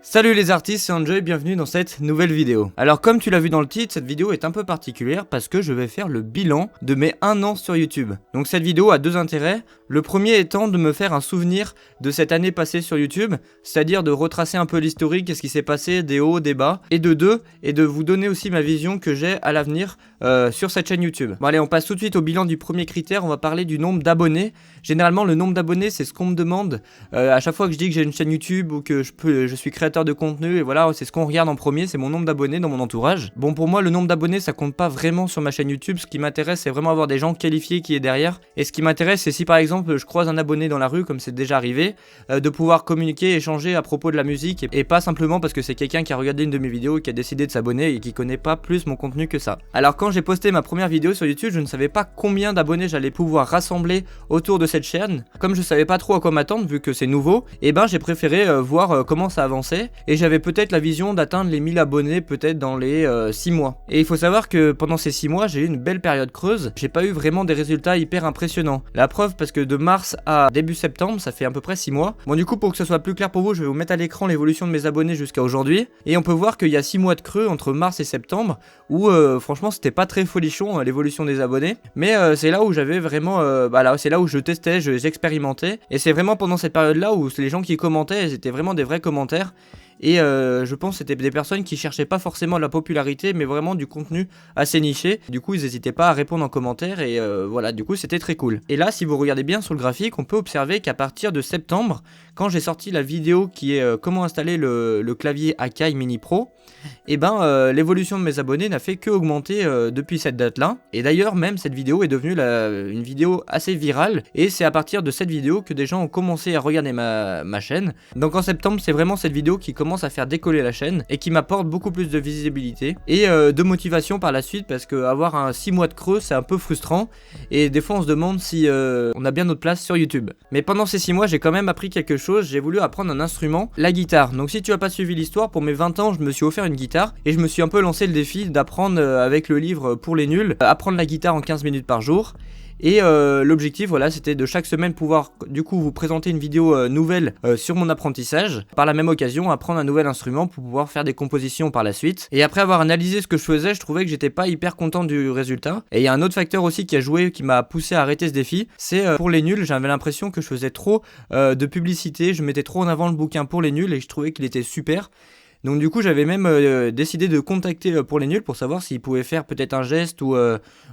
Salut les artistes, c'est Enjoy, bienvenue dans cette nouvelle vidéo. Alors comme tu l'as vu dans le titre, cette vidéo est un peu particulière parce que je vais faire le bilan de mes 1 an sur YouTube. Donc cette vidéo a 2 intérêts. Le premier étant de me faire un souvenir de cette année passée sur YouTube, c'est-à-dire de retracer un peu l'historique, qu'est-ce qui s'est passé, des hauts, des bas, et de vous donner aussi ma vision que j'ai à l'avenir sur cette chaîne YouTube. Bon allez, on passe tout de suite au bilan du premier critère, on va parler du nombre d'abonnés. Généralement le nombre d'abonnés c'est ce qu'on me demande à chaque fois que je dis que j'ai une chaîne YouTube ou que je suis créateur de contenu, et voilà, c'est ce qu'on regarde en premier, c'est mon nombre d'abonnés dans mon entourage. Bon, pour moi le nombre d'abonnés ça compte pas vraiment sur ma chaîne YouTube, ce qui m'intéresse c'est vraiment avoir des gens qualifiés qui est derrière, et ce qui m'intéresse c'est si par exemple je croise un abonné dans la rue comme c'est déjà arrivé, de pouvoir communiquer, échanger à propos de la musique, et pas simplement parce que c'est quelqu'un qui a regardé une de mes vidéos et qui a décidé de s'abonner et qui connaît pas plus mon contenu que ça. Alors quand j'ai posté ma première vidéo sur YouTube, je ne savais pas combien d'abonnés j'allais pouvoir rassembler autour de cette chaîne. Comme je savais pas trop à quoi m'attendre vu que c'est nouveau, et ben j'ai préféré voir comment ça avançait, et j'avais peut-être la vision d'atteindre les 1000 abonnés peut-être dans les 6 mois. Et il faut savoir que pendant ces 6 mois j'ai eu une belle période creuse, j'ai pas eu vraiment des résultats hyper impressionnants. La preuve parce que de mars à début septembre ça fait à peu près 6 mois. Bon du coup pour que ce soit plus clair pour vous, je vais vous mettre à l'écran l'évolution de mes abonnés jusqu'à aujourd'hui, et on peut voir qu'il y a 6 mois de creux entre mars et septembre où franchement c'était pas très folichon l'évolution des abonnés, mais c'est là où j'avais vraiment c'est là où je testais, j'expérimentais, et c'est vraiment pendant cette période là où les gens qui commentaient c'était vraiment des vrais commentaires. Et je pense que c'était des personnes qui cherchaient pas forcément la popularité mais vraiment du contenu assez niché. Du coup ils n'hésitaient pas à répondre en commentaire, et voilà, du coup c'était très cool. Et là si vous regardez bien sur le graphique, on peut observer qu'à partir de septembre, quand j'ai sorti la vidéo qui est comment installer le clavier Akai Mini Pro, et l'évolution de mes abonnés n'a fait que augmenter depuis cette date là. Et d'ailleurs même cette vidéo est devenue une vidéo assez virale, et c'est à partir de cette vidéo que des gens ont commencé à regarder ma chaîne. Donc en septembre c'est vraiment cette vidéo qui commence à faire décoller la chaîne et qui m'apporte beaucoup plus de visibilité et de motivation par la suite, parce que avoir un 6 mois de creux c'est un peu frustrant, et des fois on se demande si on a bien notre place sur YouTube. Mais pendant ces 6 mois j'ai quand même appris quelque chose, j'ai voulu apprendre un instrument, la guitare. Donc si tu as pas suivi l'histoire, pour mes 20 ans je me suis offert une guitare et je me suis un peu lancé le défi d'apprendre avec le livre Pour les nuls, apprendre la guitare en 15 minutes par jour. Et l'objectif voilà, c'était de chaque semaine pouvoir du coup vous présenter une vidéo nouvelle sur mon apprentissage, par la même occasion apprendre un nouvel instrument pour pouvoir faire des compositions par la suite. Et après avoir analysé ce que je faisais, je trouvais que j'étais pas hyper content du résultat. Et il y a un autre facteur aussi qui a joué, qui m'a poussé à arrêter ce défi, c'est pour les nuls, j'avais l'impression que je faisais trop de publicité, je mettais trop en avant le bouquin Pour les nuls et je trouvais qu'il était super. Donc du coup j'avais même décidé de contacter Pour les nuls pour savoir s'ils pouvaient faire peut-être un geste ou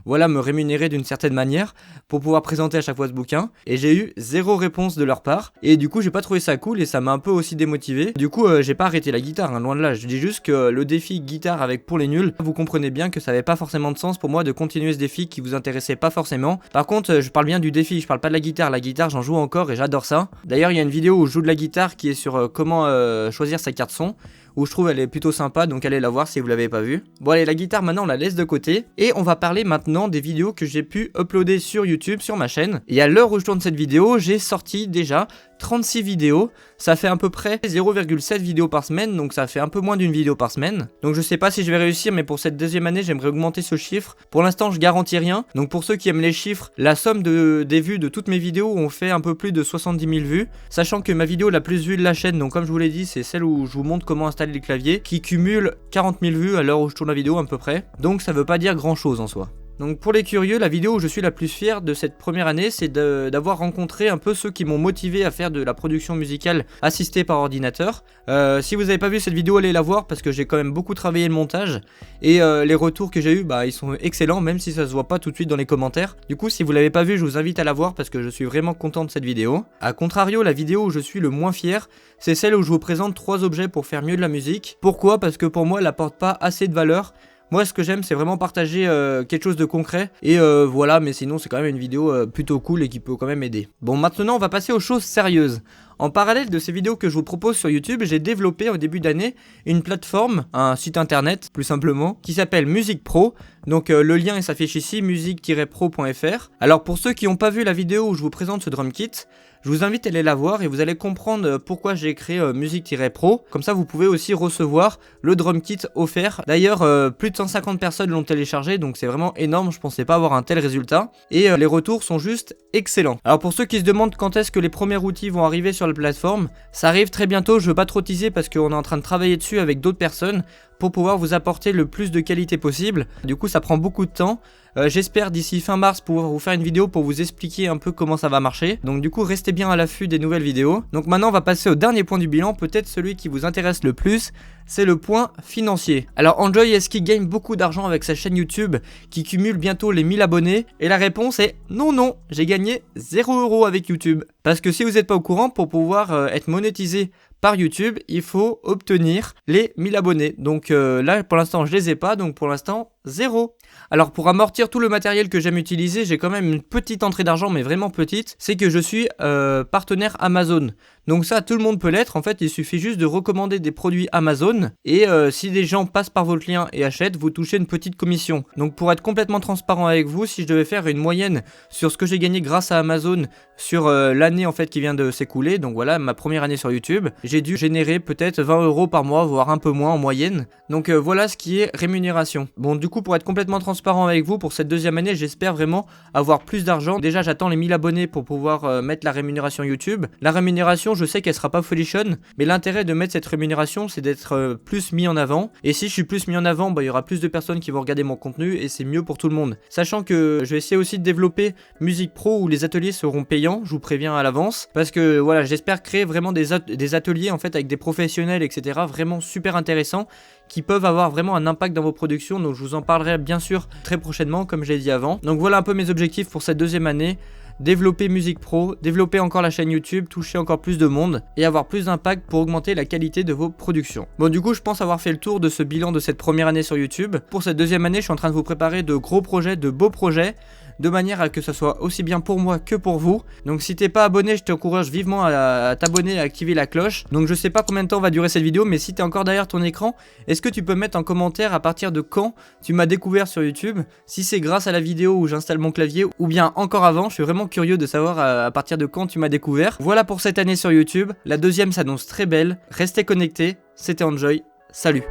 voilà, me rémunérer d'une certaine manière pour pouvoir présenter à chaque fois ce bouquin, et j'ai eu 0 réponse de leur part, et du coup j'ai pas trouvé ça cool et ça m'a un peu aussi démotivé. Du coup j'ai pas arrêté la guitare, loin de là, je dis juste que le défi guitare avec Pour les nuls, vous comprenez bien que ça avait pas forcément de sens pour moi de continuer ce défi qui vous intéressait pas forcément. Par contre je parle bien du défi, je parle pas de la guitare j'en joue encore et j'adore ça. D'ailleurs il y a une vidéo où je joue de la guitare qui est sur comment choisir sa carte son, où je trouve elle est plutôt sympa, donc allez la voir si vous l'avez pas vue. Bon allez, la guitare maintenant on la laisse de côté, et on va parler maintenant des vidéos que j'ai pu uploader sur YouTube, sur ma chaîne. Et à l'heure où je tourne cette vidéo, j'ai sorti déjà 36 vidéos, ça fait à peu près 0,7 vidéos par semaine, donc ça fait un peu moins d'une vidéo par semaine. Donc je sais pas si je vais réussir, mais pour cette deuxième année j'aimerais augmenter ce chiffre. Pour l'instant je garantis rien, donc pour ceux qui aiment les chiffres, la somme des vues de toutes mes vidéos ont fait un peu plus de 70 000 vues, sachant que ma vidéo la plus vue de la chaîne, donc comme je vous l'ai dit, c'est celle où je vous montre comment installer les claviers, qui cumule 40 000 vues à l'heure où je tourne la vidéo à peu près, donc ça veut pas dire grand chose en soi. Donc pour les curieux, la vidéo où je suis la plus fier de cette première année, c'est d'avoir rencontré un peu ceux qui m'ont motivé à faire de la production musicale assistée par ordinateur. Si vous n'avez pas vu cette vidéo, allez la voir parce que j'ai quand même beaucoup travaillé le montage, et les retours que j'ai eu, ils sont excellents, même si ça se voit pas tout de suite dans les commentaires. Du coup si vous l'avez pas vu, je vous invite à la voir parce que je suis vraiment content de cette vidéo. A contrario, la vidéo où je suis le moins fier, c'est celle où je vous présente 3 objets pour faire mieux de la musique. Pourquoi? Parce que pour moi elle apporte pas assez de valeur. Moi ce que j'aime c'est vraiment partager quelque chose de concret, et voilà, mais sinon c'est quand même une vidéo plutôt cool et qui peut quand même aider. Bon, maintenant on va passer aux choses sérieuses. En parallèle de ces vidéos que je vous propose sur YouTube, j'ai développé au début d'année une plateforme, un site internet plus simplement, qui s'appelle Musique Pro. Donc le lien il s'affiche ici, musique-pro.fr. Alors pour ceux qui n'ont pas vu la vidéo où je vous présente ce drum kit, je vous invite à aller la voir et vous allez comprendre pourquoi j'ai créé Musique-Pro. Comme ça vous pouvez aussi recevoir le drum kit offert. D'ailleurs plus de 150 personnes l'ont téléchargé, donc c'est vraiment énorme, je pensais pas avoir un tel résultat. Et les retours sont juste excellents. Alors pour ceux qui se demandent quand est-ce que les premiers outils vont arriver sur la plateforme. Ça arrive très bientôt, je veux pas trop teaser parce qu'on est en train de travailler dessus avec d'autres personnes pour pouvoir vous apporter le plus de qualité possible. Du coup ça prend beaucoup de temps. J'espère d'ici fin mars pouvoir vous faire une vidéo pour vous expliquer un peu comment ça va marcher. Donc du coup restez bien à l'affût des nouvelles vidéos. Donc maintenant on va passer au dernier point du bilan, peut-être celui qui vous intéresse le plus, c'est le point financier. Alors Enjoy, est-ce qu'il gagne beaucoup d'argent avec sa chaîne YouTube qui cumule bientôt les 1000 abonnés? Et la réponse est non, j'ai gagné 0 € avec YouTube. Parce que si vous n'êtes pas au courant, pour pouvoir être monétisé par YouTube, il faut obtenir les 1000 abonnés. Donc là, pour l'instant, je les ai pas, donc pour l'instant, 0. Alors pour amortir tout le matériel que j'aime utiliser, j'ai quand même une petite entrée d'argent, mais vraiment petite. C'est que je suis partenaire Amazon. Donc ça, tout le monde peut l'être. En fait, il suffit juste de recommander des produits Amazon. Et si des gens passent par votre lien et achètent, vous touchez une petite commission. Donc pour être complètement transparent avec vous, si je devais faire une moyenne sur ce que j'ai gagné grâce à Amazon sur l'année en fait qui vient de s'écouler, donc voilà, ma première année sur YouTube, j'ai dû générer peut-être 20 € par mois, voire un peu moins en moyenne. Donc voilà ce qui est rémunération. Bon, du coup, pour être complètement transparent avec vous, pour cette deuxième année, j'espère vraiment avoir plus d'argent. Déjà, j'attends les 1000 abonnés pour pouvoir mettre la rémunération YouTube. La rémunération, je sais qu'elle sera pas folichonne, mais l'intérêt de mettre cette rémunération, c'est d'être plus mis en avant. Et si je suis plus mis en avant, bah, il y aura plus de personnes qui vont regarder mon contenu et c'est mieux pour tout le monde. Sachant que je vais essayer aussi de développer Musique Pro où les ateliers seront payants, je vous préviens à l'avance. Parce que voilà, j'espère créer vraiment des ateliers en fait avec des professionnels, etc. Vraiment super intéressants qui peuvent avoir vraiment un impact dans vos productions. Donc je vous en parlerai bien sûr très prochainement comme je l'ai dit avant. Donc voilà un peu mes objectifs pour cette deuxième année. Développer Musique Pro, développer encore la chaîne YouTube, toucher encore plus de monde et avoir plus d'impact pour augmenter la qualité de vos productions. Bon, du coup, je pense avoir fait le tour de ce bilan de cette première année sur YouTube. Pour cette deuxième année, je suis en train de vous préparer de gros projets, de beaux projets, de manière à que ce soit aussi bien pour moi que pour vous. Donc si t'es pas abonné, je t'encourage vivement à t'abonner et à activer la cloche. Donc je sais pas combien de temps va durer cette vidéo, mais si t'es encore derrière ton écran, est-ce que tu peux mettre en commentaire à partir de quand tu m'as découvert sur YouTube? Si c'est grâce à la vidéo où j'installe mon clavier ou bien encore avant, je suis vraiment curieux de savoir à partir de quand tu m'as découvert. Voilà pour cette année sur YouTube, la deuxième s'annonce très belle, restez connectés, c'était Enjoy, salut!